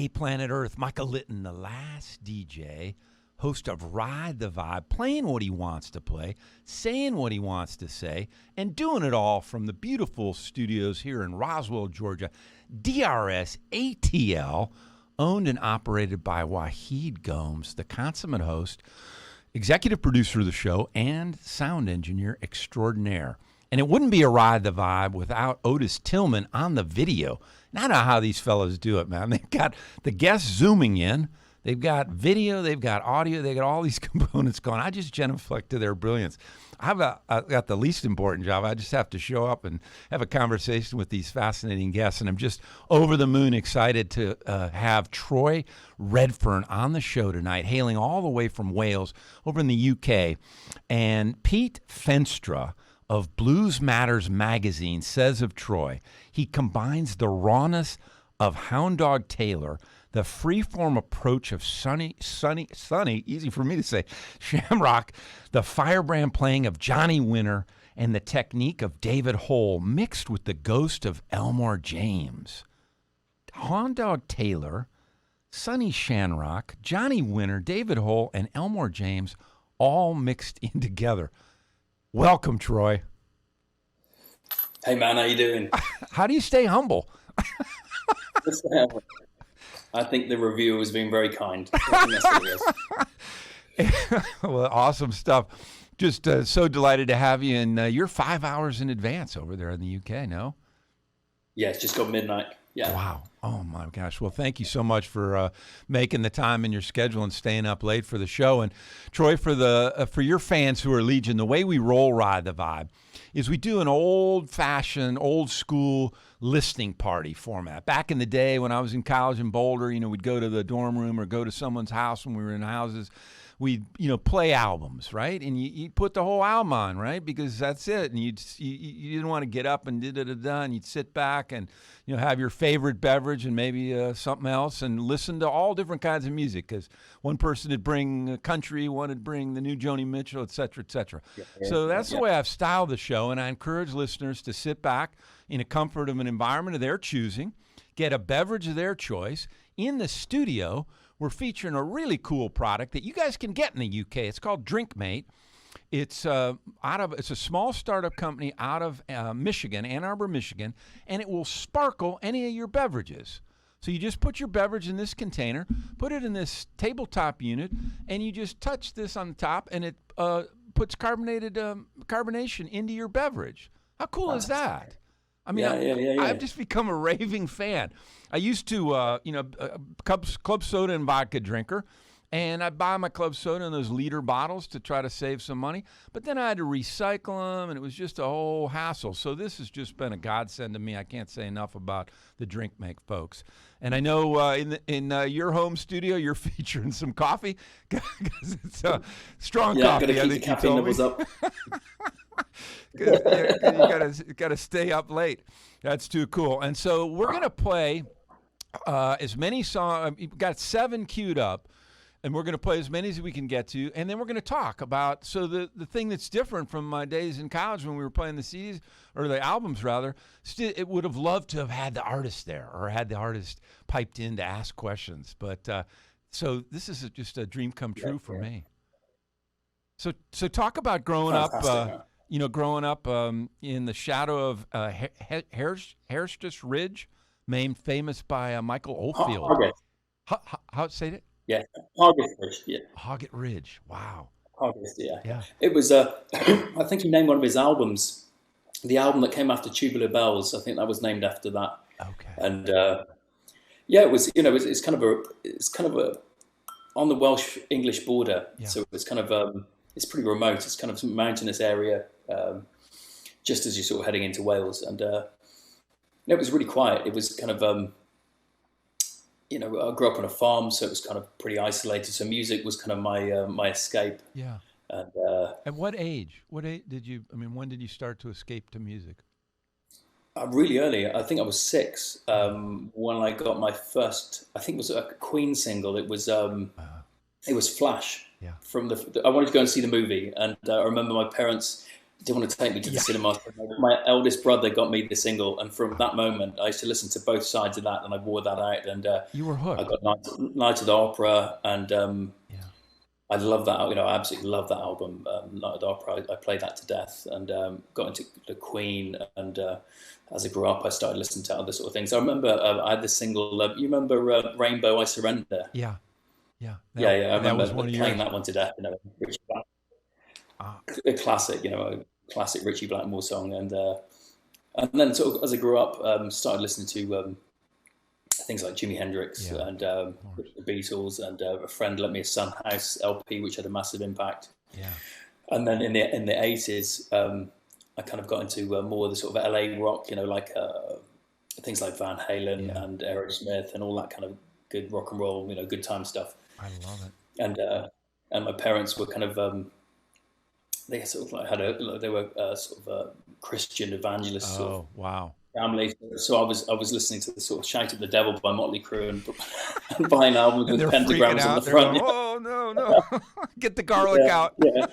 Hey Planet Earth, Michael Litton, the last DJ, host of Ride the Vibe, playing what he wants to play, saying what he wants to say, and doing it all from the beautiful studios here in Roswell, Georgia. DRSATL, owned and operated by Wahid Gomes, the consummate host, executive producer of the show, and sound engineer extraordinaire. And it wouldn't be a Ride the Vibe without Otis Tillman on the video. And I know how these fellas do it, man. They've got the guests zooming in. They've got video. They've got audio. They got all these components going. I just genuflect to their brilliance. I've got the least important job. I just have to show up and have a conversation with these fascinating guests. And I'm just over the moon excited to have Troy Redfern on the show tonight, hailing all the way from Wales over in the UK. And Pete Fenstra of Blues Matters magazine says of Troy, he combines the rawness of Hound Dog Taylor, the free-form approach of Sonny, easy for me to say, Shamrock, the firebrand playing of Johnny Winter, and the technique of David Hole, mixed with the ghost of Elmore James. Hound Dog Taylor, Sonny Shamrock, Johnny Winter, David Hole, and Elmore James all mixed in together. Welcome, Troy. Hey, man, how you doing? How do you stay humble? I think the reviewer was being very kind. Well, awesome stuff. Just so delighted to have you. And you're 5 hours in advance over there in the UK, no? Yeah, it's just got midnight. Yeah. Wow. Oh, my gosh. Well, thank you so much for making the time in your schedule and staying up late for the show. And, Troy, for your fans who are Legion, the way we roll Ride the Vibe is we do an old-fashioned, old-school listening party format. Back in the day when I was in college in Boulder, we'd go to the dorm room or go to someone's house when we were in houses. We'd, play albums, right? And you put the whole album on, right? Because that's it. And you didn't want to get up and da-da-da-da, and you'd sit back and, have your favorite beverage and maybe something else and listen to all different kinds of music. Because one person would bring country, one would bring the new Joni Mitchell, et cetera, et cetera. Yeah, so that's the way I've styled the show, and I encourage listeners to sit back in a comfort of an environment of their choosing, get a beverage of their choice in the studio. We're featuring a really cool product that you guys can get in the UK. It's called DrinkMate. It's it's a small startup company out of Michigan, Ann Arbor, Michigan, and it will sparkle any of your beverages. So you just put your beverage in this container, put it in this tabletop unit, and you just touch this on the top, and it puts carbonation into your beverage. How cool is that? I mean, I've just become a raving fan. I used to, club soda and vodka drinker, and I'd buy my club soda in those liter bottles to try to save some money. But then I had to recycle them, and it was just a whole hassle. So this has just been a godsend to me. I can't say enough about the DrinkMate folks. And I know in your home studio, you're featuring some coffee because it's strong coffee. Yeah, got to keep the caffeine levels up. You gotta stay up late. That's too cool. And so we're gonna play as many songs. We've got 7 queued up, and we're gonna play as many as we can get to, and then we're gonna talk about the thing that's different from my days in college when we were playing the CDs or the albums rather. It would have loved to have had the artist there or had the artist piped in to ask questions. But so this is just a dream come true for me. So talk about growing up. Growing up in the shadow of Hairstris Ridge, made famous by Michael Oldfield. How say it? Yeah, Hargett Ridge. Yeah, Hargett Ridge. Wow. Hargett, yeah. It was. I think he named one of his albums, the album that came after Tubular Bells. I think that was named after that. Okay. And it was. It's kind of a on the Welsh English border. Yeah. So it's kind of. It's pretty remote. It's kind of some mountainous area, just as you're sort of heading into Wales. And it was really quiet. It was kind of, I grew up on a farm, so it was kind of pretty isolated. So music was kind of my escape. Yeah. And at what age? Did you? I mean, when did you start to escape to music? Really early. I think I was 6 when I got my first. I think it was a Queen single. It was Flash. Yeah. I wanted to go and see the movie, and I remember my parents didn't want to take me to the cinema. My eldest brother got me the single, and from that moment, I used to listen to both sides of that, and I wore that out. And you were hooked. I got Night of the Opera, and I love that. I absolutely love that album, Night of the Opera. I played that to death, and got into the Queen. And as I grew up, I started listening to other sort of things. I remember I had this single. You remember Rainbow, I Surrender? Yeah. I remember playing that one to death. Richie Black, a classic. A classic Richie Blackmore song. And then sort of as I grew up, started listening to things like Jimi Hendrix and the Beatles, and a friend lent me a Sun House LP, which had a massive impact. Yeah. And then in the 80s, I kind of got into more of the sort of LA rock, like things like Van Halen and Aerosmith and all that kind of good rock and roll, good time stuff. I love it. And my parents were kind of they sort of like they were sort of a Christian evangelist sort of family. So I was listening to the sort of Shout at the Devil by Motley Crue and buying albums with pentagrams on the front. Oh, no. Get the garlic out. Yeah.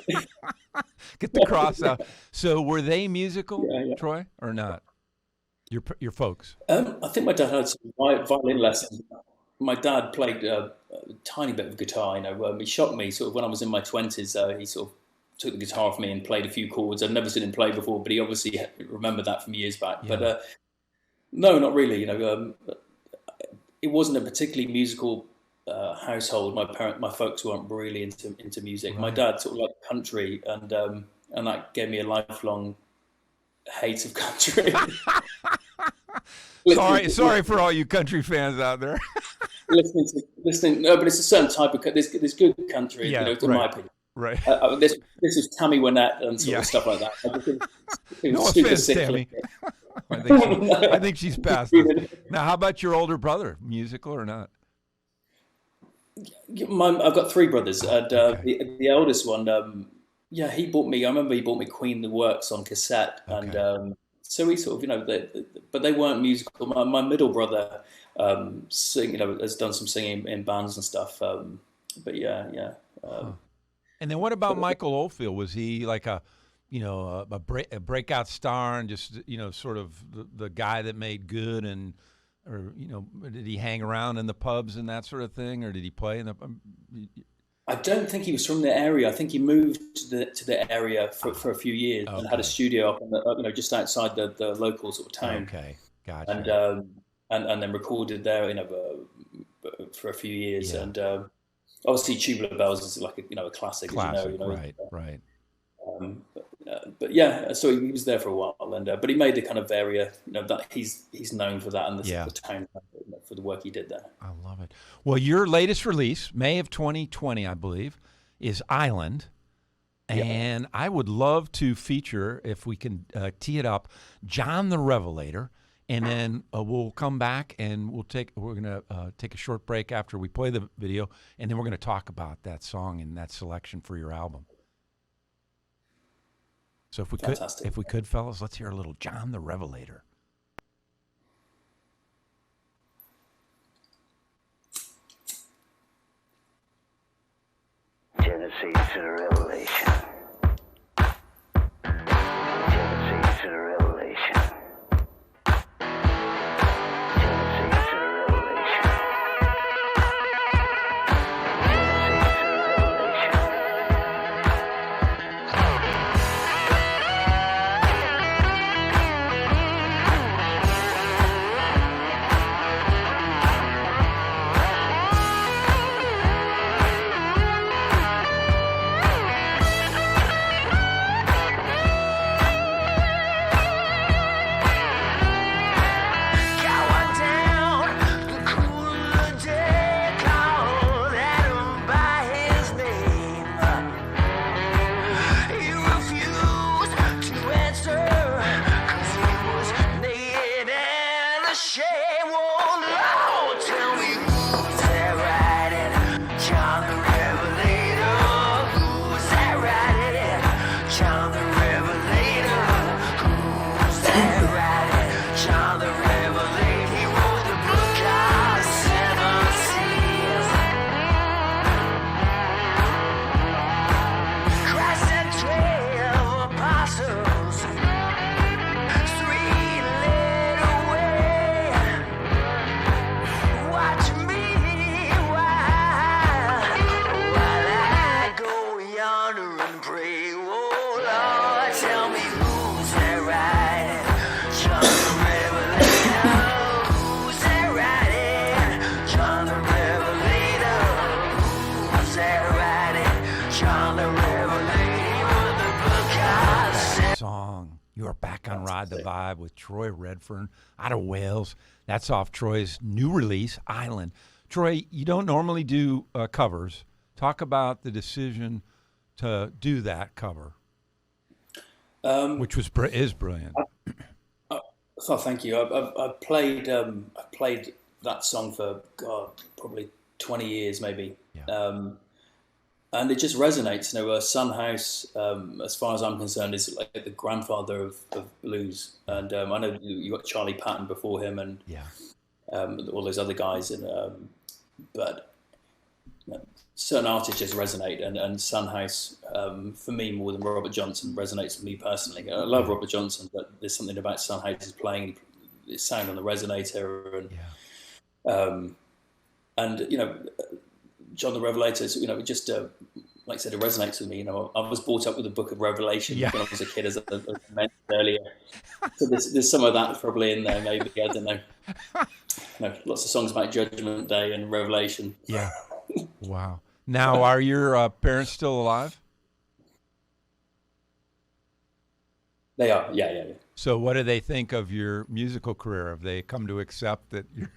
Get the cross out. So were they musical, Troy, or not? Your folks? I think my dad had some violin lessons. My dad played a tiny bit of guitar. He shocked me sort of when I was in my 20s. He sort of took the guitar off me and played a few chords. I'd never seen him play before, but he obviously remembered that from years back. Yeah. But no, not really. It wasn't a particularly musical household. My folks weren't really into music. Right. My dad sort of liked country, and that gave me a lifelong hate of country. Sorry for all you country fans out there. listening. No, but it's a certain type of there's good country. In my opinion. Right. This is Tammy Wynette and sort of stuff like that. No offense, Tammy. I think she's past us. Now, how about your older brother? Musical or not? I've got three brothers. And, the eldest one, he bought me. I remember he bought me Queen the Works on cassette, and so we sort of, but they weren't musical. My middle brother, has done some singing in bands and stuff. But yeah. And then what about Michael Oldfield? Was he like a breakout star and just, sort of the guy that made good, or did he hang around in the pubs and that sort of thing, or did he play in the? I don't think he was from the area. I think he moved to the area for a few years and had a studio up in just outside the local sort of town. Okay, gotcha. And then recorded there, for a few years and. Obviously, Tubular Bells is like a classic, as you know. Right. But yeah, so he was there for a while, and but he made the kind of area, that he's known for that, and the town for the work he did there. I love it. Well, your latest release, May of 2020, I believe, is Island, and I would love to feature, if we can tee it up, John the Revelator. And then we'll come back and we're going to take a short break after we play the video, and then we're going to talk about that song and that selection for your album. So if we could, fellas, let's hear a little John the Revelator. Genesis to the Revelation. Genesis to the Revelation. Ride the Vibe with Troy Redfern out of Wales. That's off Troy's new release, Island. Troy, you don't normally do covers. Talk about the decision to do that cover, which is brilliant. Oh, thank you. I played that song for probably 20 years, maybe. Yeah. And it just resonates. Son House, as far as I'm concerned, is like the grandfather of blues. And I know you got Charlie Patton before him, and all those other guys. And but certain artists just resonate, and Son House, for me, more than Robert Johnson, resonates with me personally. I love Robert Johnson, but there's something about Son House's playing, his sound on the resonator, and John the Revelator, just like I said, it resonates with me. I was brought up with the Book of Revelation when I was a kid, as I mentioned earlier. So there's some of that probably in there, maybe. I don't know. Lots of songs about Judgment Day and Revelation. Yeah. Wow. Now, are your parents still alive? They are. Yeah. So, what do they think of your musical career? Have they come to accept that you're?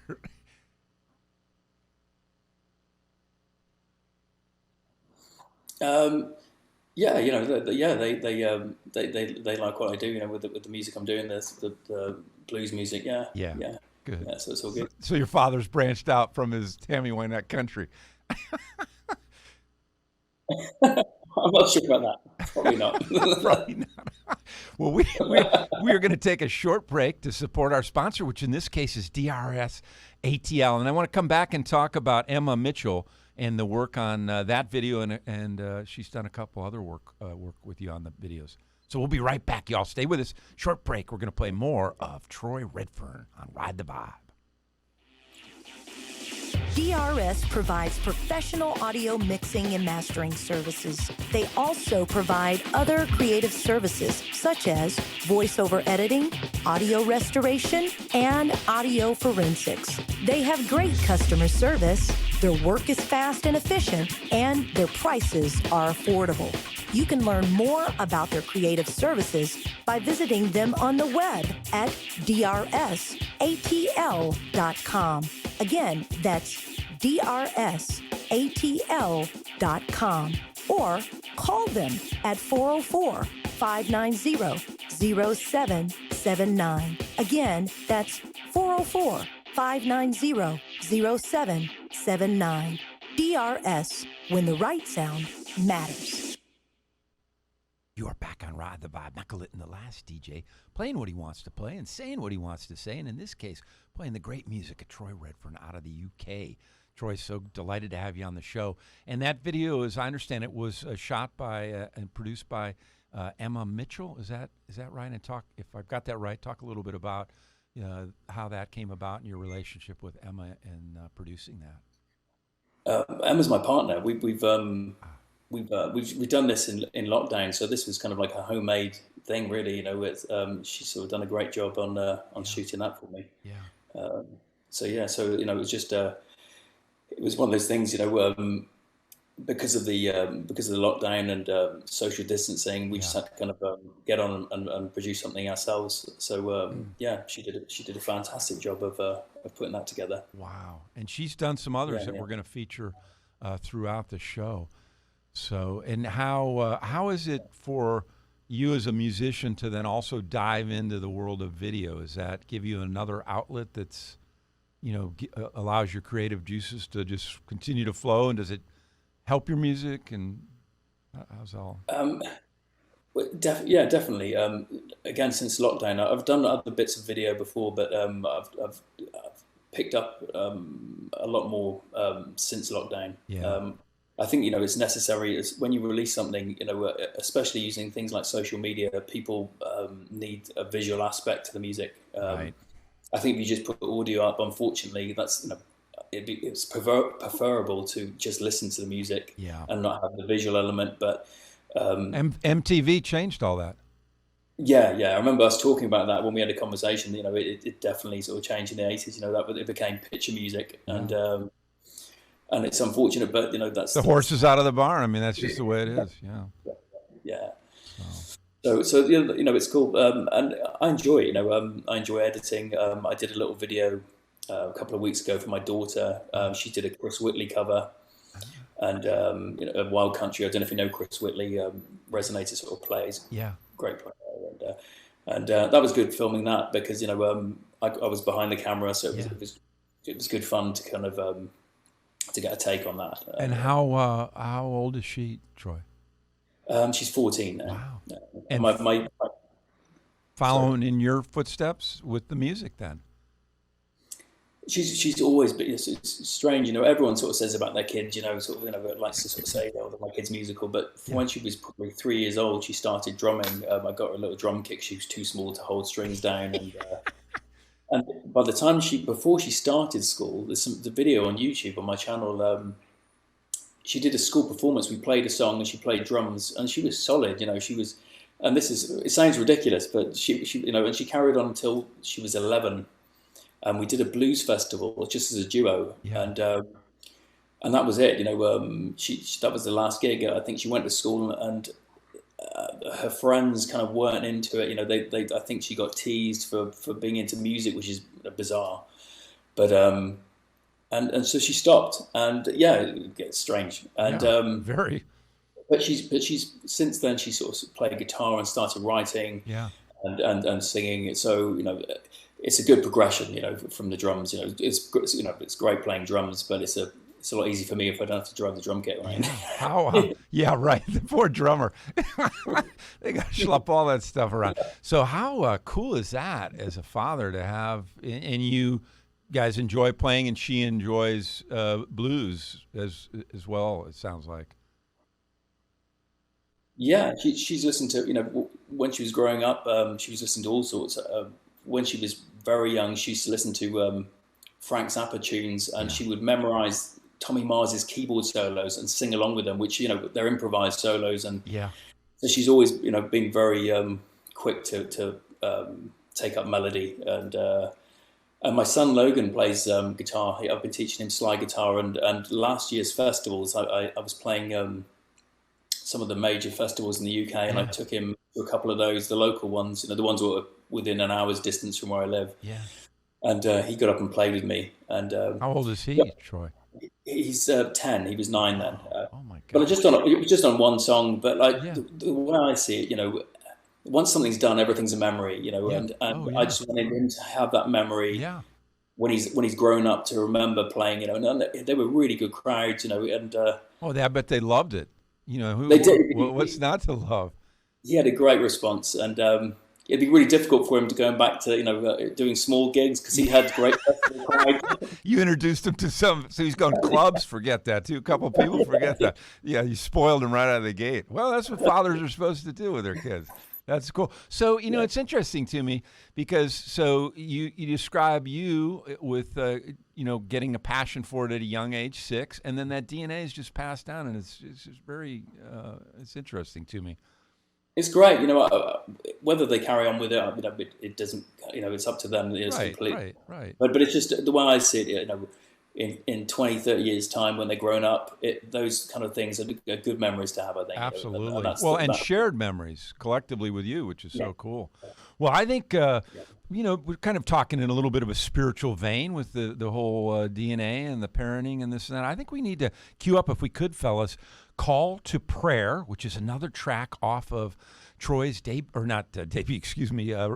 They like what I do. With the music I'm doing, the blues music. Yeah. Good. Yeah, so it's all good. So your father's branched out from his Tammy Wynette country. I'm not sure about that. Probably not. Probably not. Well, we are going to take a short break to support our sponsor, which in this case is DRSATL. And I want to come back and talk about Emma Mitchell and the work on that video, and she's done a couple other work with you on the videos. So we'll be right back, y'all. Stay with us. Short break. We're going to play more of Troy Redfern on Ride the Vibe. DRS provides professional audio mixing and mastering services. They also provide other creative services such as voiceover editing, audio restoration, and audio forensics. They have great customer service, their work is fast and efficient, and their prices are affordable. You can learn more about their creative services by visiting them on the web at DRSATL.com. Again, that's DRSATL.com, or call them at 404-590-0779. Again, that's 404-590-0779. DRS, when the right sound matters. You are back on Ride the Vibe. Knuckle the last DJ, playing what he wants to play and saying what he wants to say, and in this case, playing the great music of Troy Redfern out of the UK. Troy, so delighted to have you on the show. And that video, as I understand it, was shot by and produced by Emma Mitchell. Is that right? And if I've got that right, talk a little bit about how that came about and your relationship with Emma in producing that. Emma's my partner. We've done this in lockdown, so this was kind of like a homemade thing, really. She's sort of done a great job on shooting that for me. Yeah. So it was just it was one of those things, because of the lockdown and social distancing, we just had to kind of get on and produce something ourselves. So she did a fantastic job of putting that together. Wow, and she's done some others that we're going to feature throughout the show. So, and how is it for you as a musician to then also dive into the world of video? Does that give you another outlet that's, allows your creative juices to just continue to flow? And does it help your music? And how's it all? Definitely. Again, since lockdown, I've done other bits of video before, but I've picked up a lot more since lockdown. Yeah. I think, it's necessary when you release something, especially using things like social media, people need a visual aspect to the music. Right. I think if you just put audio up, unfortunately, that's, it's preferable to just listen to the music and not have the visual element. But MTV changed all that. Yeah. I remember us talking about that when we had a conversation. It definitely sort of changed in the 80s, that it became picture music. And it's unfortunate, but that's the horse is out of the barn. I mean, that's just the way it is. Yeah. Yeah. So you know, it's cool, and I enjoy it. You know, I enjoy editing. I did a little video a couple of weeks ago for my daughter. She did a Chris Whitley cover, and you know, Wild Country. I don't know if you know Chris Whitley, resonator sort of plays. Yeah. Great player, and that was good filming that because you know I was behind the camera, so it was good fun to kind of to get a take on that. And how old is she, Troy? She's 14 now. Wow. And And my following in your footsteps with the music then. she's always been. It's strange, you know. Everyone sort of says about their kids, you know, sort of, you know, likes to sort of say, "Oh, my kid's musical." But when she was probably 3 years old, she started drumming. I got her a little drum kick. She was too small to hold strings down, and by the time before she started school, there's the video on YouTube on my channel. She did a school performance. We played a song and she played drums, and she was solid. You know, she was. And it sounds ridiculous, but she you know, and she carried on until she was 11. And we did a blues festival just as a duo, and that was it. You know, that was the last gig. I think she went to school, and her friends kind of weren't into it. You know, I think she got teased for being into music, which is bizarre. But and so she stopped, and it gets strange. And very. But she's since then she sort of played guitar and started writing. Yeah. And singing. So you know, it's a good progression. You know, from the drums. You know, it's great playing drums, but it's a lot easier for me if I don't have to drive the drum kit around. Yeah, right. The poor drummer. They got to schlep all that stuff around. So how cool is that as a father to have, and you guys enjoy playing, and she enjoys blues as well, it sounds like. Yeah, she's listened to, you know, when she was growing up, she was listening to all sorts. When she was very young, she used to listen to Frank Zappa tunes, and she would memorize Tommy Mars's keyboard solos and sing along with them, which, you know, they're improvised solos. And so she's always, you know, been very quick to take up melody. And my son Logan plays guitar. I've been teaching him slide guitar, and last year's festivals, I was playing some of the major festivals in the UK, and I took him to a couple of those, the local ones, you know, the ones that were within an hour's distance from where I live. Yeah. And he got up and played with me. And how old is he, Troy? He's 10. He was 9 then. Oh my God! But it was just on one song. But like the way I see it, you know, once something's done, everything's a memory. You know, and I just wanted him to have that memory. Yeah. When he's grown up, to remember playing. You know, and they were really good crowds. You know, and I bet they loved it. You know, they did. What's not to love? He had a great response, and it'd be really difficult for him to go back to, you know, doing small gigs because he had great festival pride. You introduced him to so he's going clubs. Forget that too. A couple of people forget that. Yeah, you spoiled him right out of the gate. Well, that's what fathers are supposed to do with their kids. That's cool. So, you know, it's interesting to me because so you describe you with, you know, getting a passion for it at a young age, 6, and then that DNA is just passed down, and it's just very, it's interesting to me. It's great, you know, whether they carry on with it, you know, it doesn't, you know, it's up to them. It's completely. Right. But it's just the way I see it, you know, in 20, 30 years' time when they're grown up, those kind of things are good memories to have, I think. Absolutely. And shared memories collectively with you, which is so cool. Well, I think, you know, we're kind of talking in a little bit of a spiritual vein with the whole DNA and the parenting and this and that. I think we need to cue up, if we could, fellas, Call to Prayer, which is another track off of Troy's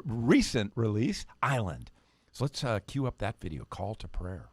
recent release, Island. So let's cue up that video, Call to Prayer.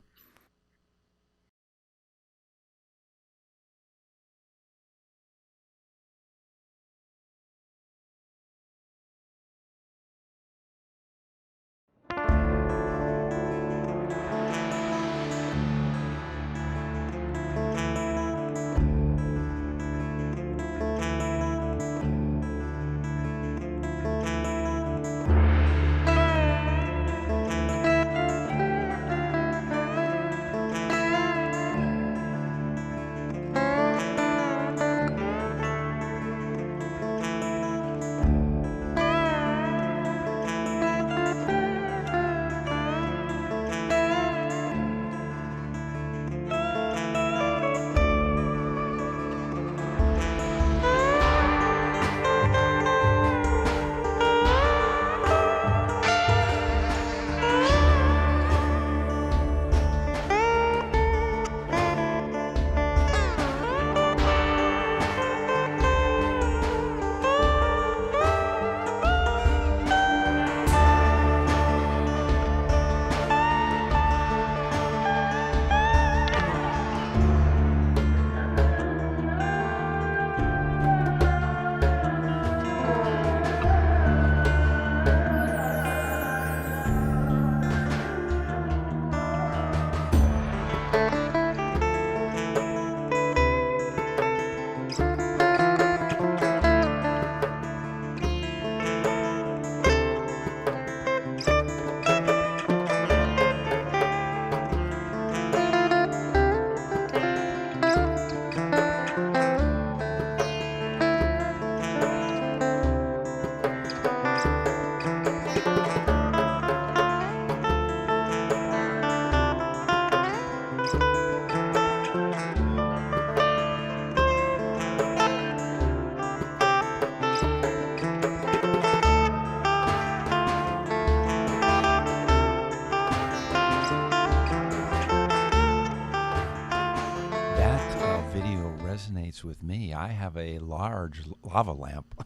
with me. I have a large lava lamp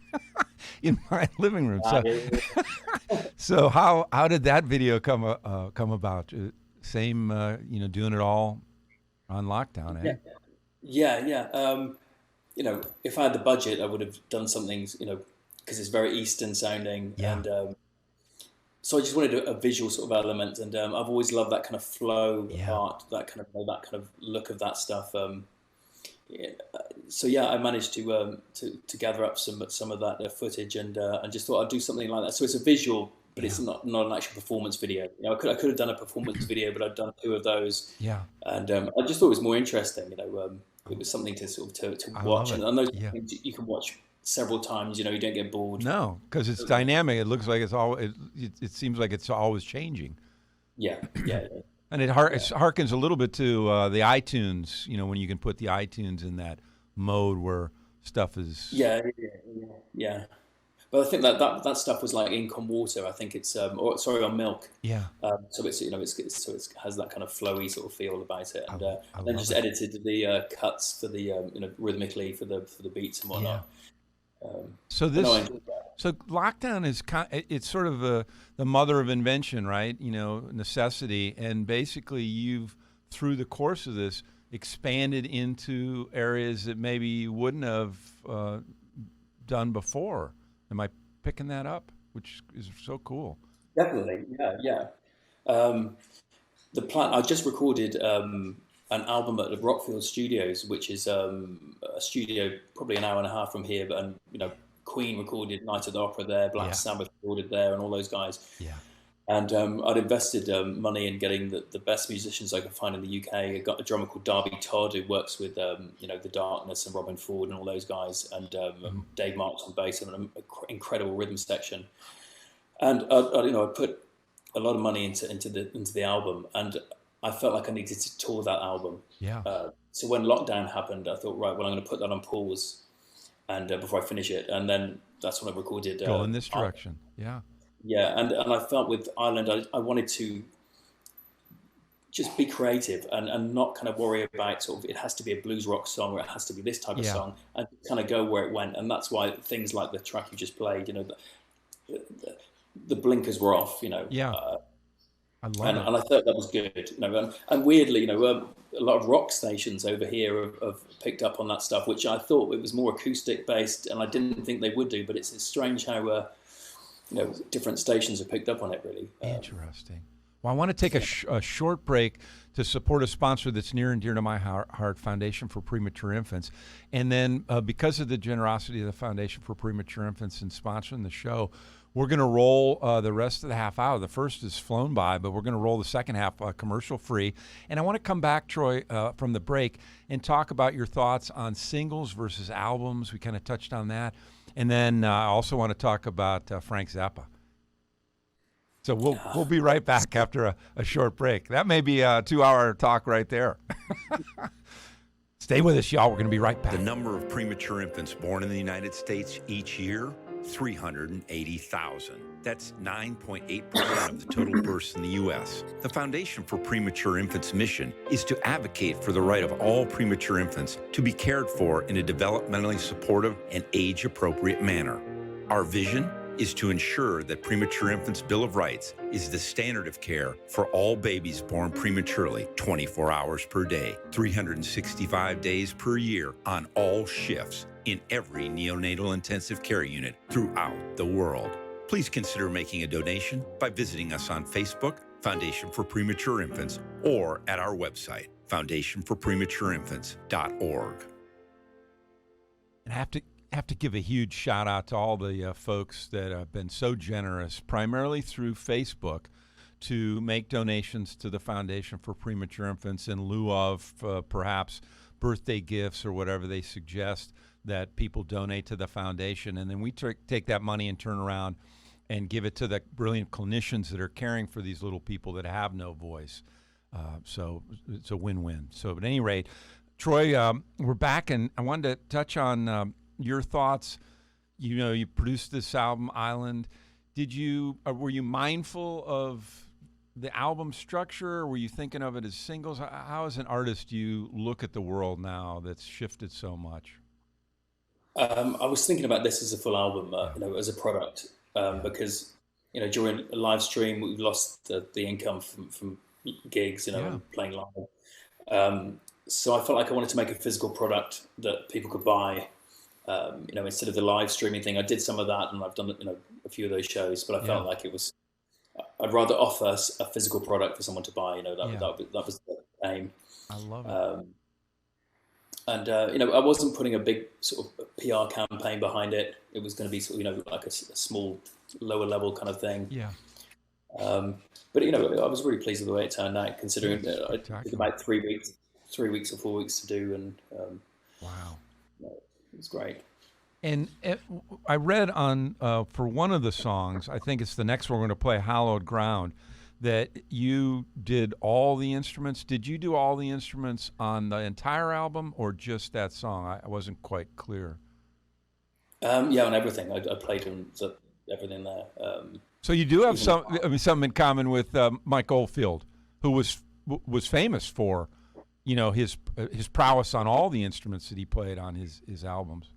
in my living room. So, so how did that video come about? Same, doing it all on lockdown, eh? Yeah. If I had the budget, I would have done something, because it's very Eastern sounding, and so I just wanted a visual sort of element, and I've always loved that kind of flow art, that kind of look of that stuff. I managed to gather up some of that footage, and just thought I'd do something like that. So it's a visual, but it's not an actual performance video. I could have done a performance video, but I'd done 2 of those. Yeah, and I just thought it was more interesting. It was something to sort of to watch, and those things you can watch several times. You don't get bored. No, because it's dynamic. It looks like it's all. It seems like it's always changing. Yeah. And it harkens a little bit to the iTunes. When you can put the iTunes in that mode where stuff is. Yeah. But I think that stuff was like ink on water. I think it's on milk. Yeah. So it's it has that kind of flowy sort of feel about it, and then just edited the cuts for the rhythmically for the beats and whatnot. So lockdown is it's sort of the mother of invention, right? Necessity, and basically you've through the course of this expanded into areas that maybe you wouldn't have done before. Am I picking that up? Which is so cool. Definitely, yeah. The plan. I just recorded an album at the Rockfield Studios, which is a studio probably an hour and a half from here. But Queen recorded Night at the Opera there, Black Sabbath recorded there, and all those guys. Yeah. And I'd invested money in getting the best musicians I could find in the UK. I got a drummer called Darby Todd who works with The Darkness and Robin Ford and all those guys, and Dave Marks on bass and an incredible rhythm section. And I put a lot of money into the album, and I felt like I needed to tour that album. Yeah. So when lockdown happened, I thought, right, well, I'm going to put that on pause, and before I finish it, and then that's when I recorded. Go in this direction. Yeah. Yeah, and I felt with Ireland, I wanted to just be creative and not kind of worry about sort of it has to be a blues rock song or it has to be this type of song, and kind of go where it went. And that's why things like the track you just played, the blinkers were off, Yeah. I love it. And I thought that was good, and weirdly, a lot of rock stations over here have picked up on that stuff, which I thought it was more acoustic based, and I didn't think they would do. But it's strange how different stations have picked up on it, really. Interesting. Well, I want to take a short break to support a sponsor that's near and dear to my heart, Foundation for Premature Infants. And then because of the generosity of the Foundation for Premature Infants in sponsoring the show, we're going to roll the rest of the half hour. The first is flown by, but we're going to roll the second half commercial free. And I want to come back, Troy, from the break and talk about your thoughts on singles versus albums. We kind of touched on that. And then I also want to talk about Frank Zappa. So we'll be right back after a short break. That may be a 2-hour talk right there. Stay with us, y'all. We're going to be right back. The number of premature infants born in the United States each year, 380,000. That's 9.8% of the total births in the U.S. The Foundation for Premature Infants' mission is to advocate for the right of all premature infants to be cared for in a developmentally supportive and age-appropriate manner. Our vision is to ensure that Premature Infants' Bill of Rights is the standard of care for all babies born prematurely, 24 hours per day, 365 days per year on all shifts in every neonatal intensive care unit throughout the world. Please consider making a donation by visiting us on Facebook, Foundation for Premature Infants, or at our website, foundationforprematureinfants.org. And I have to give a huge shout out to all the folks that have been so generous, primarily through Facebook, to make donations to the Foundation for Premature Infants in lieu of perhaps birthday gifts or whatever they suggest that people donate to the foundation. And then we take that money and turn around and give it to the brilliant clinicians that are caring for these little people that have no voice. So it's a win-win. So at any rate, Troy, we're back, and I wanted to touch on your thoughts. You produced this album, Island. Were you mindful of the album structure, or were you thinking of it as singles? How as an artist do you look at the world now that's shifted so much? I was thinking about this as a full album, as a product, because during a live stream we've lost the income from gigs, and playing live. So I felt like I wanted to make a physical product that people could buy. Instead of the live streaming thing, I did some of that, and I've done a few of those shows. But I felt like I'd rather offer a physical product for someone to buy. That was the aim. I love it. And I wasn't putting a big sort of PR campaign behind it. It was going to be sort of, like a small, lower level kind of thing. Yeah. But I was really pleased with the way it turned out, considering that I took about 3 weeks or 4 weeks to do, and wow, it was great. And I read on for one of the songs, I think it's the next one we're going to play, "Hallowed Ground," that you did all the instruments. Did you do all the instruments on the entire album, or just that song? I wasn't quite clear. Yeah, on everything. I played on everything there. So you do have something in common with Mike Oldfield, who was famous for, his prowess on all the instruments that he played on his albums.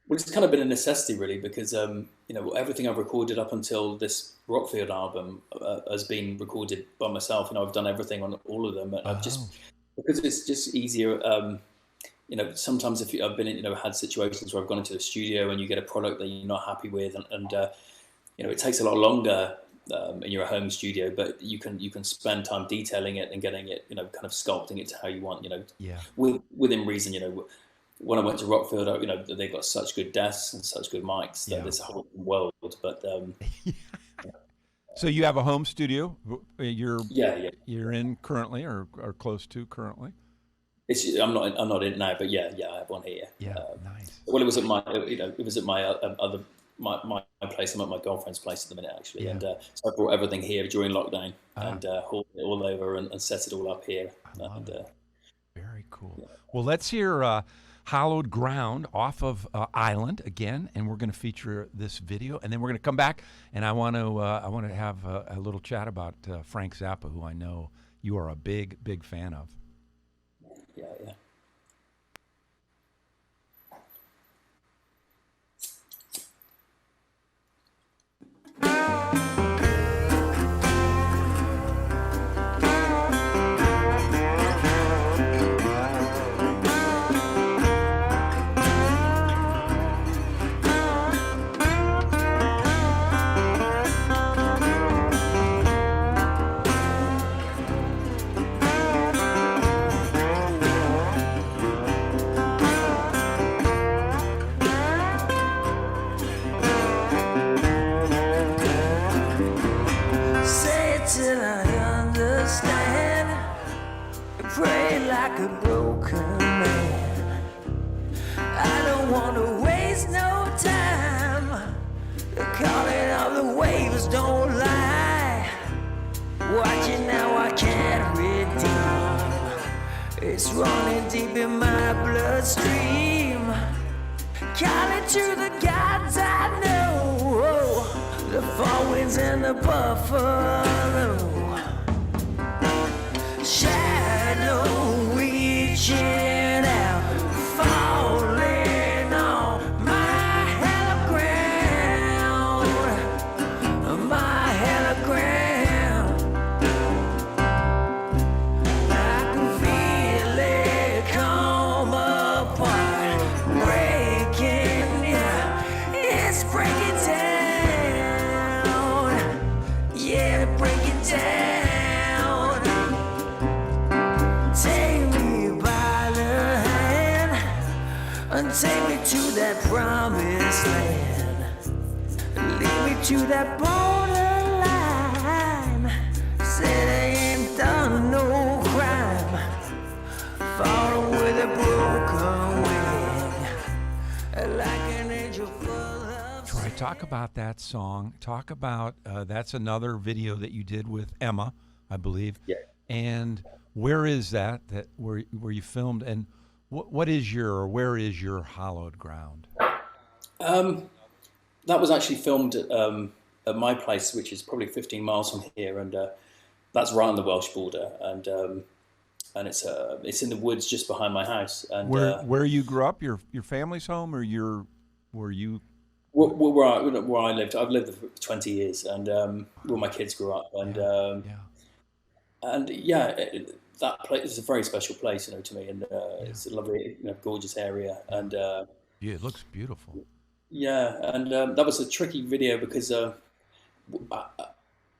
Well, it's kind of been a necessity, really, because everything I've recorded up until this Rockfield album has been recorded by myself. I've done everything on all of them, and I've because it's just easier. Sometimes I've been had situations where I've gone into the studio and you get a product that you're not happy with, and it takes a lot longer in your home studio, but you can spend time detailing it and getting it, kind of sculpting it to how you want, within reason. When I went to Rockfield, they got such good desks and such good mics that there's a whole world. But so you have a home studio you're in currently, or close to currently? I'm not in it now, but I have one here. Yeah, nice. Well, it was at my my place. I'm at my girlfriend's place at the minute, actually, and so I brought everything here during lockdown and hauled it all over and set it all up here. Very cool. Yeah. Well, let's hear "Hallowed Ground" off of Island again, and we're going to feature this video, and then we're going to come back, and I want to have a little chat about Frank Zappa, who I know you are a big fan of. Yeah. It's running deep in my bloodstream. Calling to the gods I know, the four winds and the buffalo. Shadow reaching out, falling on my hell ground, my hell ground. Take me to that promised land. Lead me to that borderline. Say they ain't done no crime. Falling with a broken wing, like an angel full of. Troy, talk about that song. Talk about that's another video that you did with Emma, I believe. Yeah. And where is that where you filmed, and where is your Hallowed Ground? That was actually filmed at my place, which is probably 15 miles from here, and that's right on the Welsh border. And and it's in the woods just behind my house. And Where you grew up, your family's home, or were you? where I lived, I've lived there for 20 years, and where my kids grew up, and that place is a very special place, to me, and it's a lovely, gorgeous area, and Yeah, it looks beautiful. and that was a tricky video because I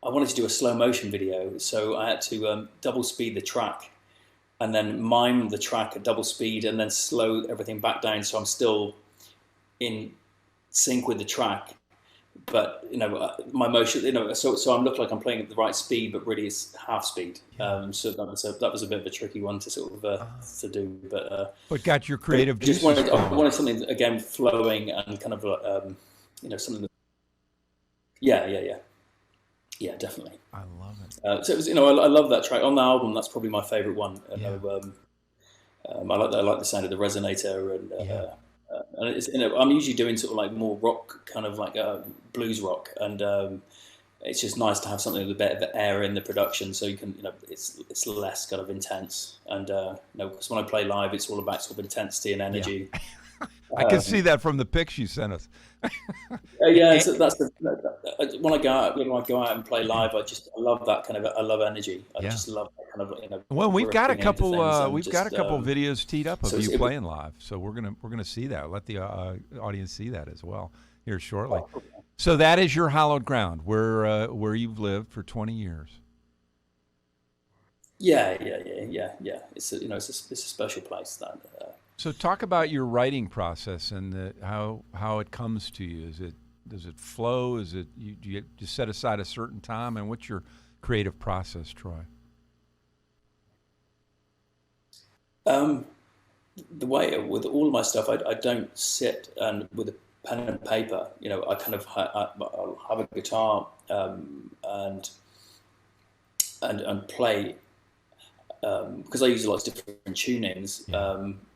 wanted to do a slow motion video, so I had to double speed the track, and then mime the track at double speed, and then slow everything back down, so I'm still in sync with the track, but my motion, so I look like I'm playing at the right speed, but really it's half speed. So that was a bit of a tricky one to sort of to do, but got your creative just juices I flowing. wanted something again flowing and kind of something that, yeah, definitely. I love it. So it was, I love that track on the album. That's probably my favorite one. I like the sound of the resonator, and it's, I'm usually doing sort of like more rock, kind of like blues rock, and it's just nice to have something with a bit of air in the production, so you can, it's less kind of intense, and because when I play live, it's all about sort of intensity and energy. Yeah. I can see that from the pics you sent us. When I go out and play live, I love that kind of, I love energy. I just love that kind of, Well, we've got a couple couple videos teed up of so you playing live, so we're gonna see that. Let the audience see that as well here shortly. Oh, okay. So that is your hallowed ground, where you've lived for 20 years. Yeah. It's a special place. That. So talk about your writing process and how it comes to you. Does it flow? Do you just set aside a certain time? And what's your creative process, Troy? The way with all of my stuff, I don't sit and with a pen and paper. I kind of I'll have a guitar and play. Because I use lots of different tunings,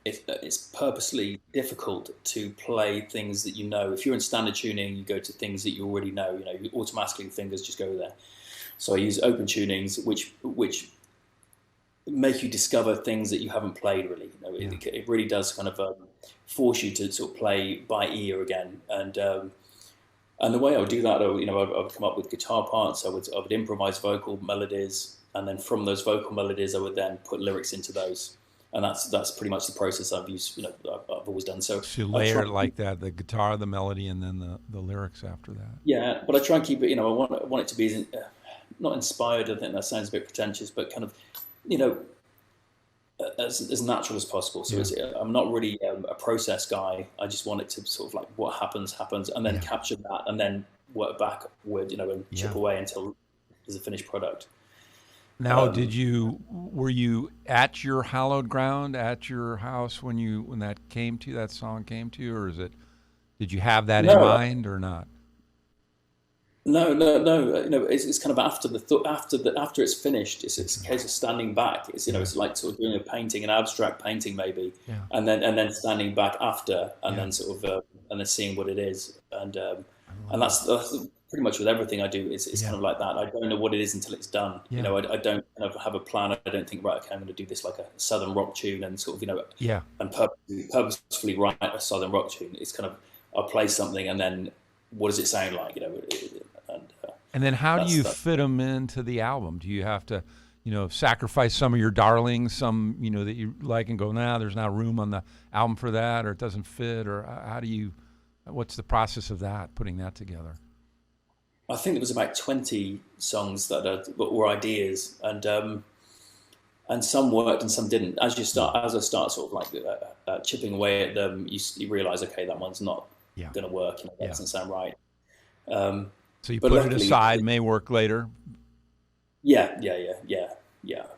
it's purposely difficult to play things that if you're in standard tuning, you go to things that you already know, you automatically fingers just go there. So I use open tunings, which make you discover things that you haven't played really. It really does kind of force you to sort of play by ear again. And the way I would do that, I would come up with guitar parts, I would improvise vocal melodies, and then from those vocal melodies, I would then put lyrics into those, and that's pretty much the process I've used. I've always done. So you layer it like that: the guitar, the melody, and then the lyrics after that. Yeah, but I try and keep it. I want it to be not inspired. I think that sounds a bit pretentious, but kind of, as natural as possible. So I'm not really a process guy. I just want it to sort of like what happens, and then capture that, and then work backward, and chip away until there's a finished product. Now, were you at your hallowed ground at your house when that song came to you, or did you have that in mind or not? No. It's kind of after it's finished. It's a case of standing back. It's like sort of doing a painting, an abstract painting maybe, and then standing back after, and then sort of and then seeing what it is, and that's pretty much with everything I do. It's kind of like that. I don't know what it is until it's done. I don't kind of have a plan. I don't think, right, okay, I'm going to do this like a southern rock tune and sort of and purposefully write a southern rock tune. It's kind of, I'll play something and then what does it sound like? And then how do you fit them into the album? Do you have to, sacrifice some of your darlings, some that you like, and go, there's not room on the album for that, or it doesn't fit, or what's the process of that, putting that together? I think there was about 20 songs that were ideas, and some worked and some didn't. As I start sort of like chipping away at them, you realize, okay, that one's not going to work. That doesn't sound right. So you put it aside, may work later. Yeah.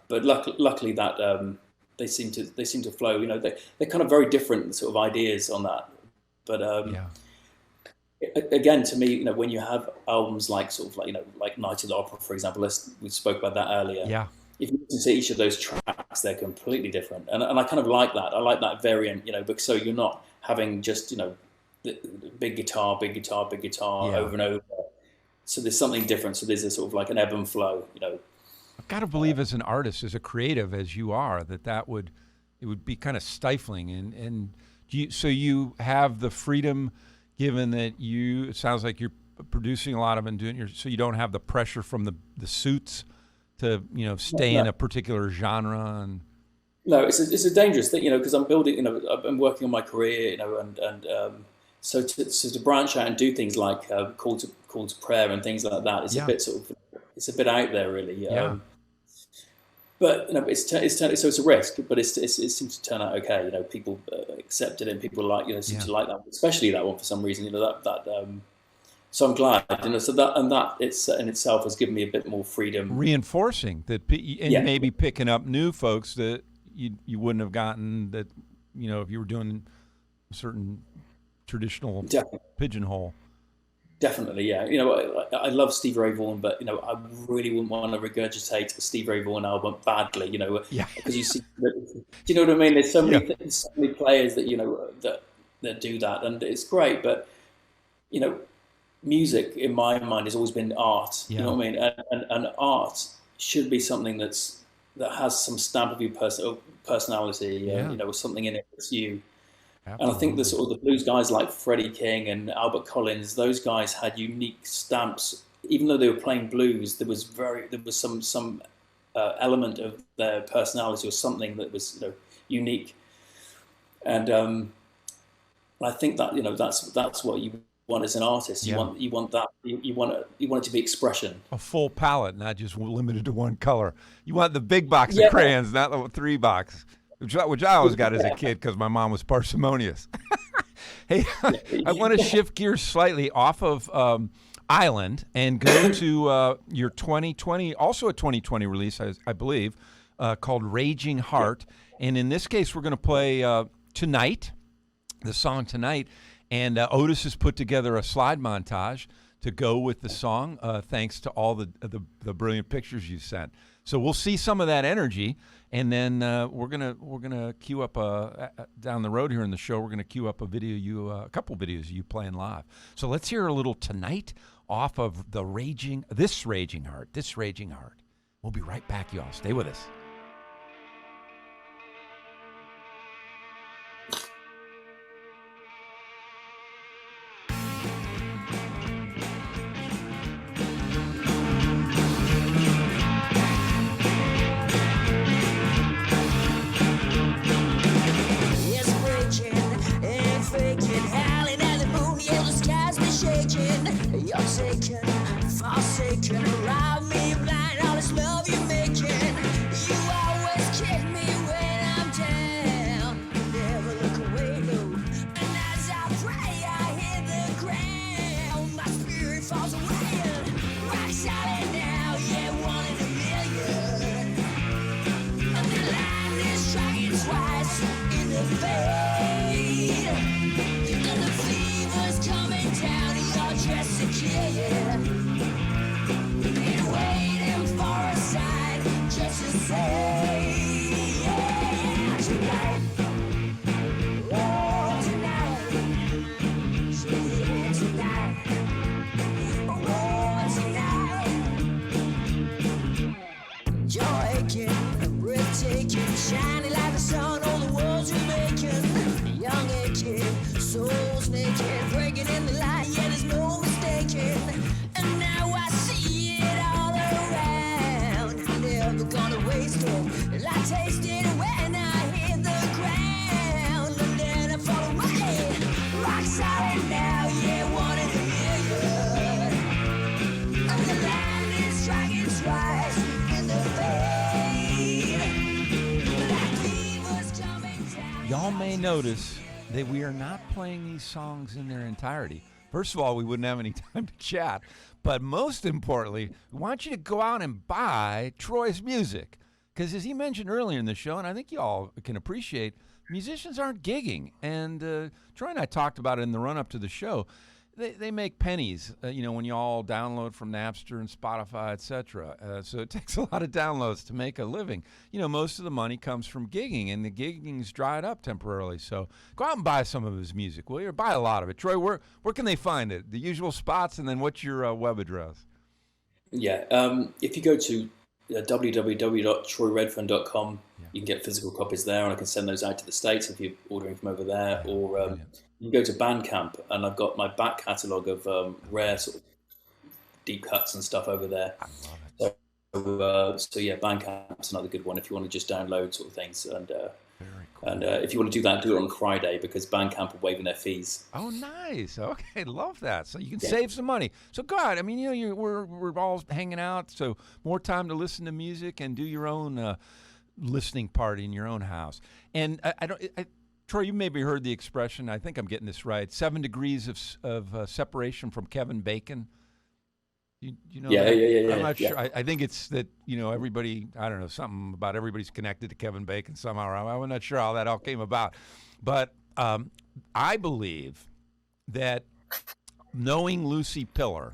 But luckily that they seem to flow. They're kind of very different sort of ideas on that. But again, to me, when you have albums like sort of like Night of the Opera, for example, we spoke about that earlier. Yeah. If you listen to each of those tracks, they're completely different, and I kind of like that. I like that variant, because so you're not having just the big guitar over and over. So there's something different. So there's a sort of like an ebb and flow, I've got to believe, as an artist, as a creative as you are, it would be kind of stifling. And so you have the freedom, given that it sounds like you're producing a lot of and doing so you don't have the pressure from the suits to stay in a particular genre. And no, it's a dangerous thing, because I'm building, I'm working on my career, and so to branch out and do things like call to prayer and things like that is a bit it's a bit out there, really. Yeah. But so it's a risk, but it seems to turn out okay. People accepted it, and people seem to like that, especially that one for some reason. So I'm glad. So that it's in itself has given me a bit more freedom, reinforcing that, and maybe picking up new folks that you wouldn't have gotten that if you were doing a certain traditional pigeonhole. Definitely, yeah. I love Stevie Ray Vaughan, but I really wouldn't want to regurgitate a Stevie Ray Vaughan album badly, because you see, do you know what I mean? There's so many players that that do that, and it's great. But music, in my mind, has always been art. You know what I mean? And art should be something that has some stamp of your personality, or something in it that's you. Absolutely. And I think the blues guys like Freddie King and Albert Collins, those guys had unique stamps. Even though they were playing blues, there was some element of their personality or something that was unique. And I think that that's what you want as an artist. You want that. You want it to be expression. A full palette, not just limited to one color. You want the big box of crayons, not the 3 box. Which I always got as a kid because my mom was parsimonious. Hey, I want to shift gears slightly off of Island and go to your 2020, also a 2020 release, I believe, called Raging Heart. And in this case, we're going to play Tonight, the song Tonight. And Otis has put together a slide montage to go with the song, thanks to all the brilliant pictures you sent. So we'll see some of that energy, and then we're gonna queue up down the road here in the show. We're gonna queue up a couple videos of you playing live. So let's hear a little Tonight off of this Raging Heart. We'll be right back, y'all. Stay with us. Forsaken, rob me blind, all this love you're making. You always kiss me when I'm down. Never look away, no. And as I pray, I hear the ground. My spirit falls away and rock solid now. Yeah, 1 in a million. And the line is striking twice in the fade. And the fever's coming down, you're just to kill you. Shining like the sun on the walls we're making. Young aching, souls naked, breaking in the light, yeah, there's no mistaking. And now I see it all around. I'm never gonna waste it. And I taste it when I hit the ground. And then I fall away, rock solid now, yeah, 1 in a million. And the line is striking twice in the face. Y'all may notice that we are not playing these songs in their entirety. First of all, we wouldn't have any time to chat. But most importantly, we want you to go out and buy Troy's music. Because as he mentioned earlier in the show, and I think you all can appreciate, musicians aren't gigging. And Troy and I talked about it in the run-up to the show. They make pennies, when you all download from Napster and Spotify, etc. So it takes a lot of downloads to make a living. Most of the money comes from gigging, and the gigging's dried up temporarily. So go out and buy some of his music, will you? Or buy a lot of it. Troy, where can they find it? The usual spots, and then what's your web address? Yeah, if you go to www.troyredfern.com. You can get physical copies there, and I can send those out to the States if you're ordering from over there. Or you can go to Bandcamp, and I've got my back catalogue of rare sort of deep cuts and stuff over there. I love it. So yeah, Bandcamp's another good one if you want to just download sort of things. And Very cool. and if you want to do that, do it on Friday, because Bandcamp are waiving their fees. Oh, nice. Okay, love that. So you can save some money. So God, I mean, we're all hanging out, so more time to listen to music and do your own listening party in your own house. And Troy, you maybe heard the expression. I think I'm getting this right. 7 degrees of separation from Kevin Bacon. You know? Yeah. I'm not sure. I think it's that everybody. I don't know, something about everybody's connected to Kevin Bacon somehow. I'm not sure how that all came about, but I believe that knowing Lucy Pillar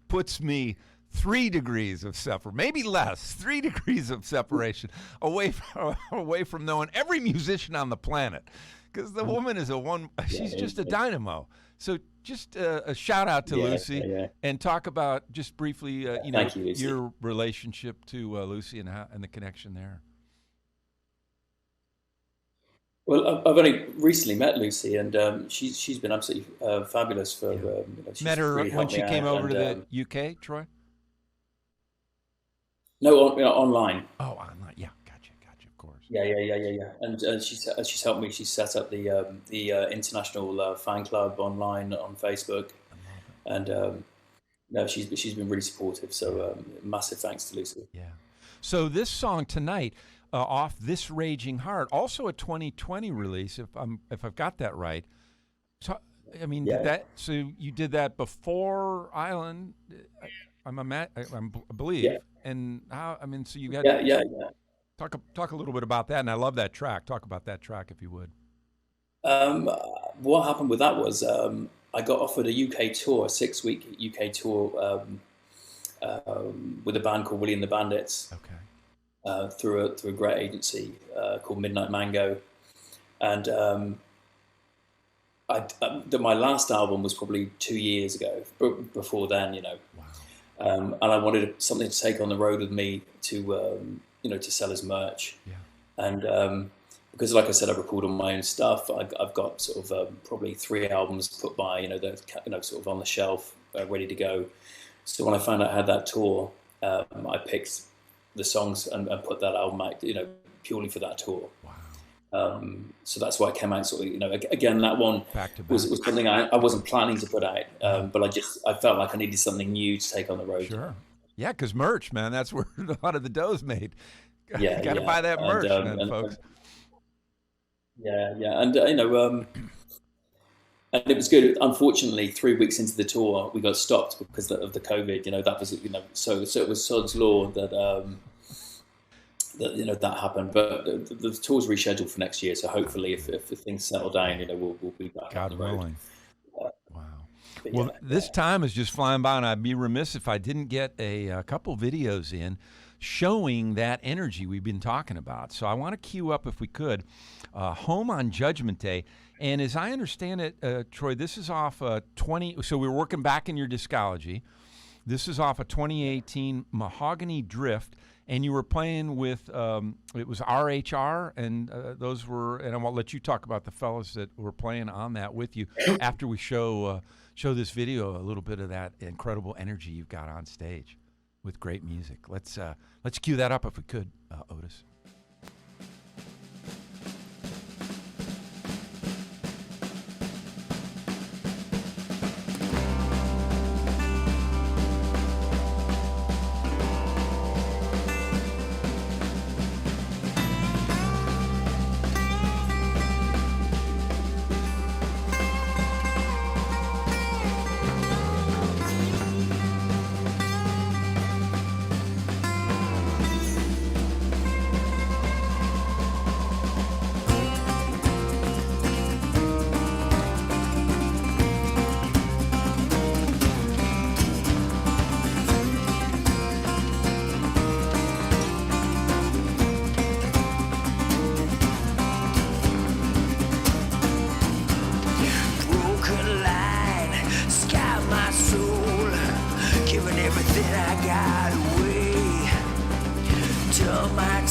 puts me 3 degrees of separation, maybe less, 3 degrees of separation away from knowing every musician on the planet, because the woman is she's just a dynamo. So just a shout out to Lucy, and talk about just briefly, Thank you, Lucy. your relationship to Lucy and the connection there. Well, I've only recently met Lucy, and she's been absolutely fabulous. She's Met her really when helped she me came out, over and, to the UK, Troy? No, online. Oh, online. Yeah, gotcha, of course. Yeah. And she's helped me. She's set up the international fan club online on Facebook, and no, she's been really supportive. So massive thanks to Lucy. Yeah. So this song tonight, off This Raging Heart, also a 2020 release, if I've got that right. So I mean, so you did that before Island, I believe. Yeah. And how? I mean, so you got Talk a little bit about that, and I love that track. Talk about that track if you would. What happened with that was I got offered a UK tour, a 6-week UK tour with a band called Willie and the Bandits. Okay. Through a great agency called Midnight Mango, and my last album was probably 2 years ago. Before then, Wow. And I wanted something to take on the road with me to to sell as merch. Yeah. And because, like I said, I record all my own stuff. I've got sort of probably 3 albums put by, sort of on the shelf, ready to go. So when I found out I had that tour, I picked the songs and put that album out, purely for that tour. Wow. So that's why it came out sort of, again, that one Back to back. was something I wasn't planning to put out, but I felt like I needed something new to take on the road. Sure. Yeah, because merch, man, that's where a lot of the dough's made. Yeah, Got to buy that merch, folks. Yeah, and and it was good. Unfortunately, 3 weeks into the tour, we got stopped because of the COVID. That was so it was Sod's law that that happened. But the tour's rescheduled for next year. So hopefully, if things settle down, we'll be back on God the road. willing. Wow. But Well, this time is just flying by, and I'd be remiss if I didn't get a couple videos in showing that energy we've been talking about. So I want to queue up, if we could, Home on Judgment Day. And as I understand it, Troy, this is off 20. So we're working back in your discography. This is off a 2018 Mahogany Drift, and you were playing with it was RHR, and those were. And I won't let you talk about the fellas that were playing on that with you after we show this video a little bit of that incredible energy you've got on stage with great music. Let's cue that up if we could, Otis.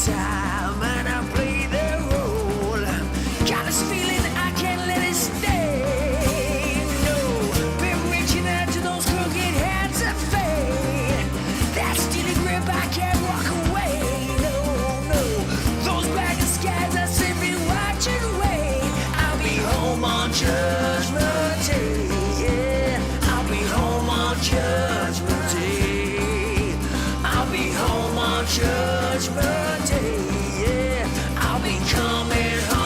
time and I play the role. Got this feeling I can't let it stay. No, been reaching out to those crooked hands of fate. That steely grip, I can't walk away. No, no, those black skies are simply watching away. I'll be home on Judgment Day. Yeah, I'll be home on Judgment Day. I'll be home on Judgment Day. Yeah, I'll be coming home.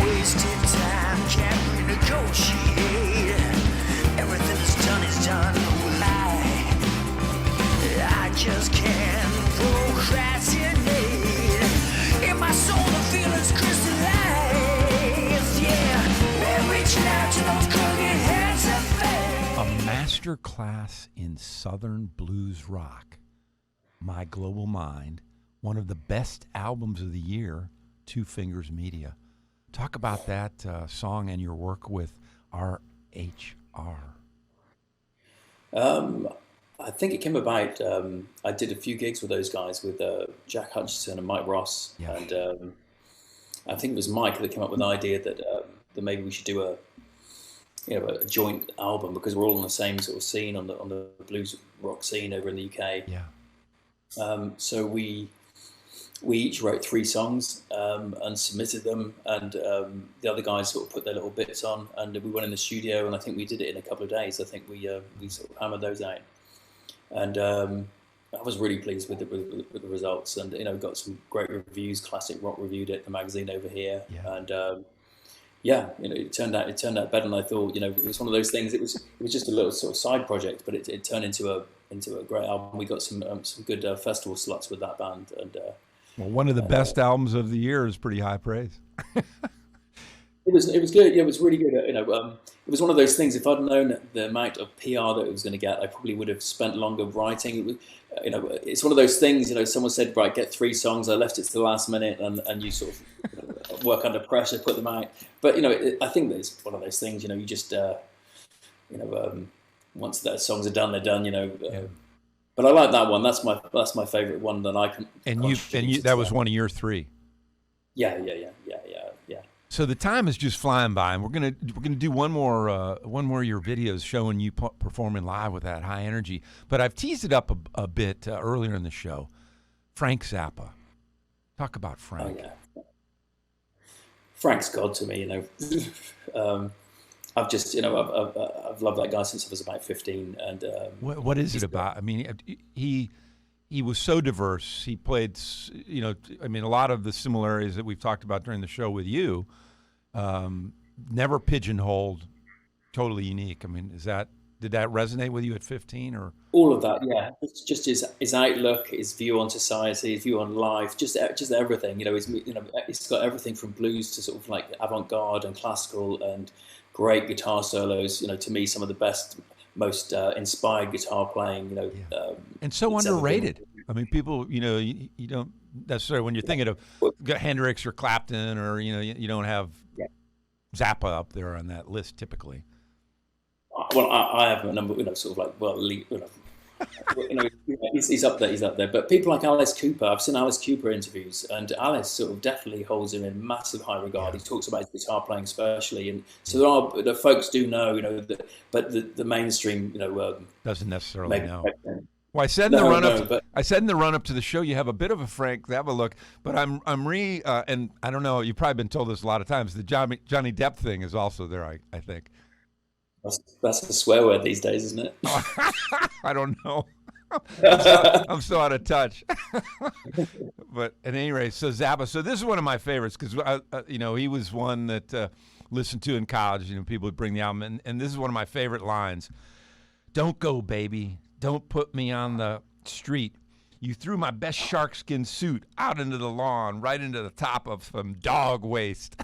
Wasted time, can't renegotiate. Everything that's done is done. No lie. I just can't procrastinate. In my soul, the feelings crystallize. Yeah, we're reaching out to those crooked hands of fate. A master class in Southern blues rock. My Global Mind, one of the best albums of the year, Two Fingers Media. Talk about that song and your work with RHR. I think it came about. I did a few gigs with those guys, with Jack Hutchinson and Mike Ross, Yeah. and I think it was Mike that came up with the idea that maybe we should do a joint album, because we're all on the same sort of scene on the blues rock scene over in the UK. Yeah. So we each wrote 3 songs and submitted them, and the other guys sort of put their little bits on, and we went in the studio, and I think we did it in a couple of days. I think we sort of hammered those out, and I was really pleased with the results, and got some great reviews. Classic Rock reviewed it, the magazine over here, Yeah. and it turned out better than I thought. It was one of those things. It was just a little sort of side project, but it turned into a great album. We got some good festival slots with that band, and Well, one of the best albums of the year is pretty high praise. it was good. Yeah, it was really good. It was one of those things. If I'd known the amount of PR that it was going to get, I probably would have spent longer writing. It was, it's one of those things. Someone said, right, get 3 songs. I left it to the last minute, and you sort of work under pressure, put them out. But I think that it's one of those things. You just once the songs are done, they're done. Yeah. But I like that one. That's my favorite one that I can. And you that was one of your 3. Yeah. So the time is just flying by, and we're gonna do one more of your videos showing you performing live with that high energy. But I've teased it up a bit earlier in the show. Frank Zappa. Talk about Frank. Oh, yeah. Frank's God to me. I've just I've loved that guy since I was about 15. And what is it about? I mean, he was so diverse. He played, a lot of the similarities that we've talked about during the show with you. Never pigeonholed, totally unique. I mean, did that resonate with you at 15 or? All of that, yeah. It's just his outlook, his view on society, his view on life, just everything. It's got everything from blues to sort of like avant-garde and classical and great guitar solos. To me, some of the best, most inspired guitar playing. And so underrated. I mean, people, you don't necessarily, when you're thinking of Hendrix or Clapton, or you don't have Zappa up there on that list typically. Well, I have a number, sort of like, he's up there. But people like Alice Cooper, I've seen Alice Cooper interviews, and Alice sort of definitely holds him in massive high regard. He talks about his guitar playing especially, and so the folks do know, but the mainstream, doesn't necessarily maybe know. Well, I said in the run up. but I said in the run up to the show, you have a bit of a Frank Zappa look, but and I don't know. You've probably been told this a lot of times. The Johnny Depp thing is also there. I think. That's a swear word these days, isn't it? I don't know. I'm so out of touch. But at any rate, so Zappa. So this is one of my favorites because he was one that listened to in college. People would bring the album, and this is one of my favorite lines. Don't go, baby. Don't put me on the street. You threw my best sharkskin suit out into the lawn, right into the top of some dog waste.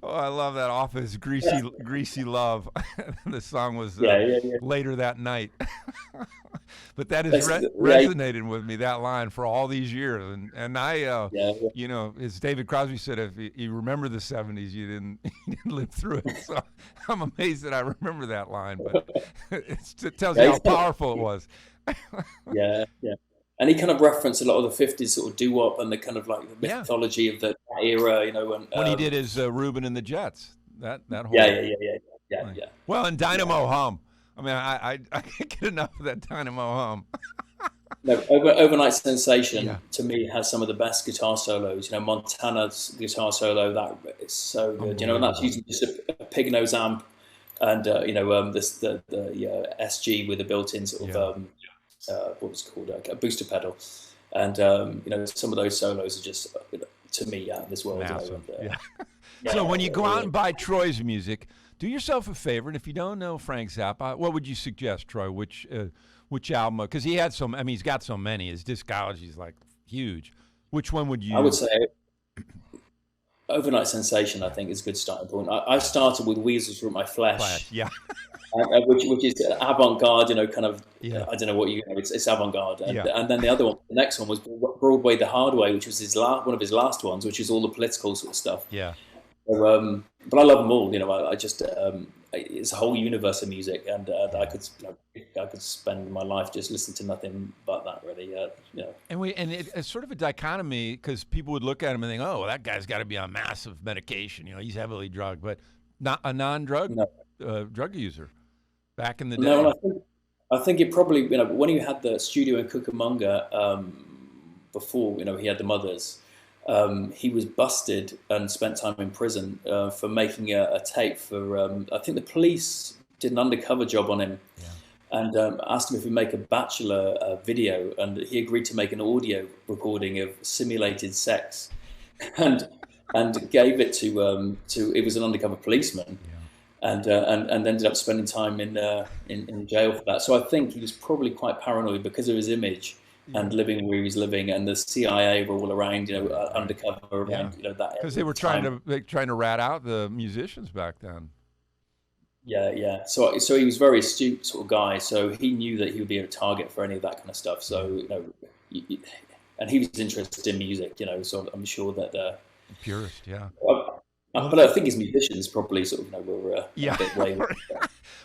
Oh, I love that Office, Greasy Love. The song was Yeah. later that night. But that has Yeah. resonated with me, that line, for all these years. And I, Yeah. you know, as David Crosby said, if you remember the 70s, you didn't live through it. So I'm amazed that I remember that line, but it tells you how powerful it was. Yeah. And he kind of referenced a lot of the 50s sort of doo-wop and the kind of like the mythology of that era, you know. When he did his Reuben and the Jets, that whole yeah. Well, and Dynamo Hum. I mean, I can't get enough of that Dynamo Hum. No, Overnight Sensation to me has some of the best guitar solos. You know, Montana's guitar solo, that is so good. You know, and that's using just a pig nose amp and the SG with a built-in sort of what was it called, a booster pedal, and you know, some of those solos are just to me out of this world. Massive. You know, So when you go out and buy Troy's music, do yourself a favor, and if you don't know Frank Zappa, what would you suggest, Troy? Which album? Because he had so, I mean, he's got so many. His discography is like huge. Which one would you? I would say Overnight Sensation, I think, is a good starting point. I started with Weasels From My Flesh. Yeah. Which is avant-garde, you know, kind of, I don't know what it's avant-garde. And then the next one was Broadway the Hard Way, which was one of his last ones, which is all the political sort of stuff. Yeah. So, but I love them all, you know, I just, it's a whole universe of music, and I could spend my life just listening to nothing but that, really, you know. And it's sort of a dichotomy, because people would look at him and think, oh, well, that guy's got to be on massive medication, you know, he's heavily drugged, but not a non-drug drug user. Back in the day. No, I think it probably, you know, when he had the studio in Cucamonga, before, you know, he had the Mothers, he was busted and spent time in prison for making a tape for, I think the police did an undercover job on him and asked him if he'd make a bachelor video, and he agreed to make an audio recording of simulated sex and gave it to it was an undercover policeman. And ended up spending time in jail for that. So I think he was probably quite paranoid because of his image and living where he was living, and the CIA were all around, you know, undercover, around, you know, that. Because they were trying to rat out the musicians back then. Yeah. So he was a very astute sort of guy. So he knew that he would be a target for any of that kind of stuff. So, you know, and he was interested in music, you know. So I'm sure that purist, yeah. But I think his musicians probably sort of, you know, were a bit way.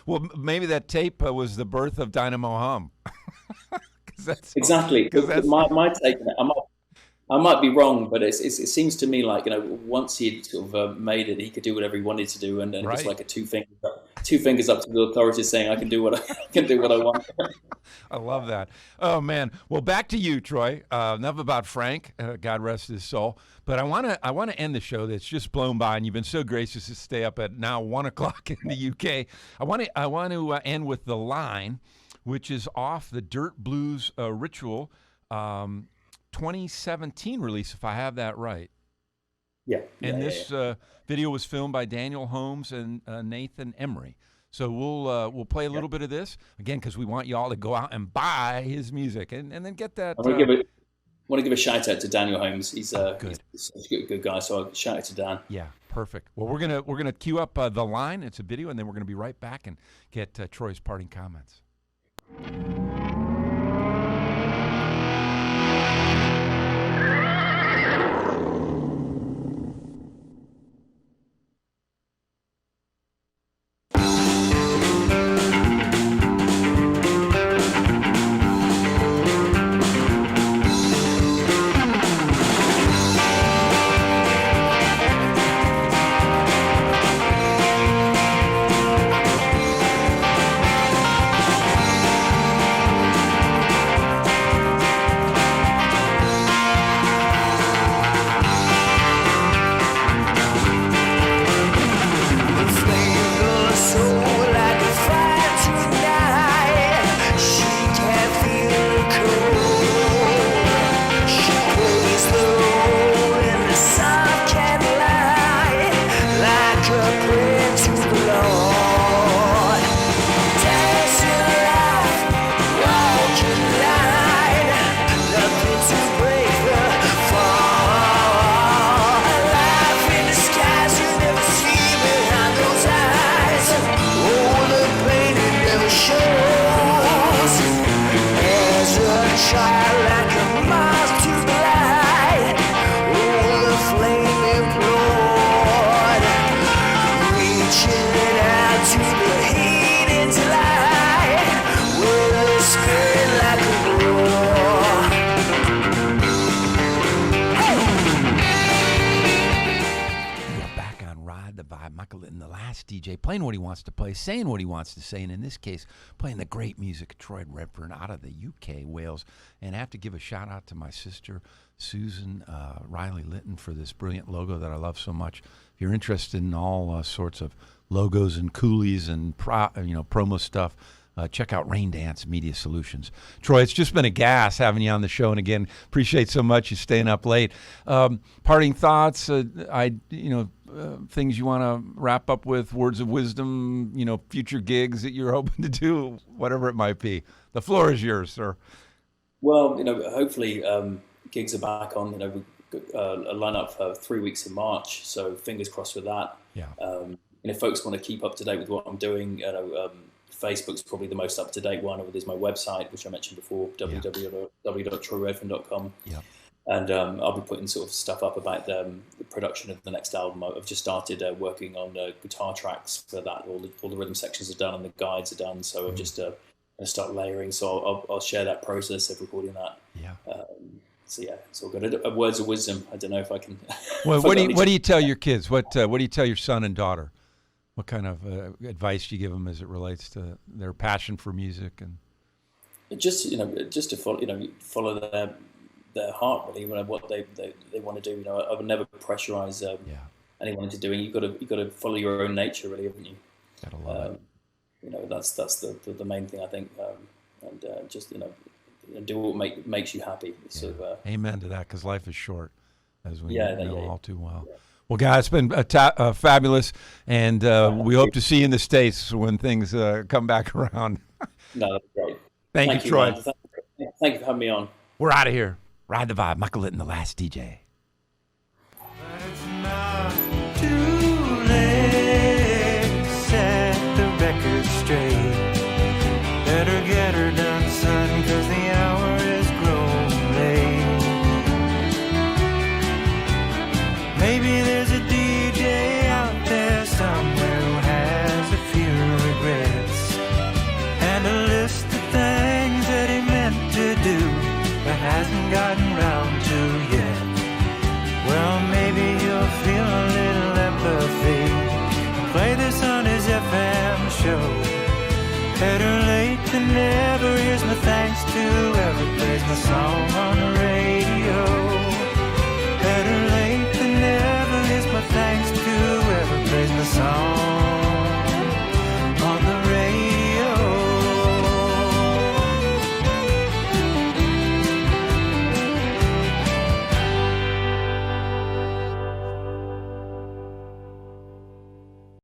Well, maybe that tape was the birth of Dynamo Hum. Exactly. Because my take on it, I might be wrong, but it seems to me like, you know, once he'd sort of made it, he could do whatever he wanted to do, and then it's like a two fingers up to the authorities saying I can do what I want. I love that. Oh man. Well, back to you, Troy. Enough about Frank. God rest his soul. But I want to end the show that's just blown by, and you've been so gracious to stay up at now 1:00 in the UK. I want to end with The Line, which is off the Dirt Blues Ritual 2017 release, if I have that right. Yeah. And this video was filmed by Daniel Holmes and Nathan Emery. So we'll play a little bit of this again, because we want you all to go out and buy his music and then get that. I want to give a shout out to Daniel Holmes. He's such a good guy. So I'll shout out to Dan. Yeah, perfect. Well, we're gonna cue up The Line. It's a video, and then we're gonna be right back and get Troy's parting comments. DJ, playing what he wants to play, saying what he wants to say, and in this case, playing the great music of Troy Redfern out of the UK, Wales. And I have to give a shout out to my sister, Susan Riley Litton, for this brilliant logo that I love so much. If you're interested in all sorts of logos and coolies and promo stuff, check out Rain Dance Media Solutions. Troy, it's just been a gas having you on the show, and again, appreciate so much you staying up late. Parting thoughts, things you want to wrap up with, words of wisdom, future gigs that you're hoping to do, whatever it might be. The floor is yours, sir. Well, hopefully gigs are back on. We've got a lineup for 3 weeks in March, so fingers crossed with that. Yeah. If folks want to keep up to date with what I'm doing, Facebook's probably the most up-to-date one. There's my website, which I mentioned before, www.troyredfern.com. Yeah. And I'll be putting sort of stuff up about the production of the next album. I've just started working on guitar tracks for that. All the rhythm sections are done and the guides are done. So I'm just going to start layering. So I'll share that process of recording that. Yeah. So yeah, it's all good. Words of wisdom. I don't know if I can. Well, what do you tell your kids? What do you tell your son and daughter? What kind of advice do you give them as it relates to their passion for music and just to follow their heart, really, what they want to do. I would never pressurize anyone into doing. You've got to follow your own nature, really, haven't you? Gotta love it. That's the main thing, I think, and just do what makes you happy. Sort of, amen to that, because life is short, as we know all too well. Yeah. Well, guys, it's been fabulous, and we hope to see you in the States when things come back around. No, that's great. Thank you, Troy. Thank you for having me on. We're out of here. Ride the vibe. Michael Litton, the last DJ. But it's not too late to set the record straight. Better get her done, son, 'cause the hour is grown late. Maybe there's a DJ out there somewhere who has a few regrets and a list of things that he meant to do but hasn't gotten round to yet. Well, maybe he'll feel a little empathy. Play this on his FM show. Better late than never. Here's my thanks to whoever plays my song on the radio.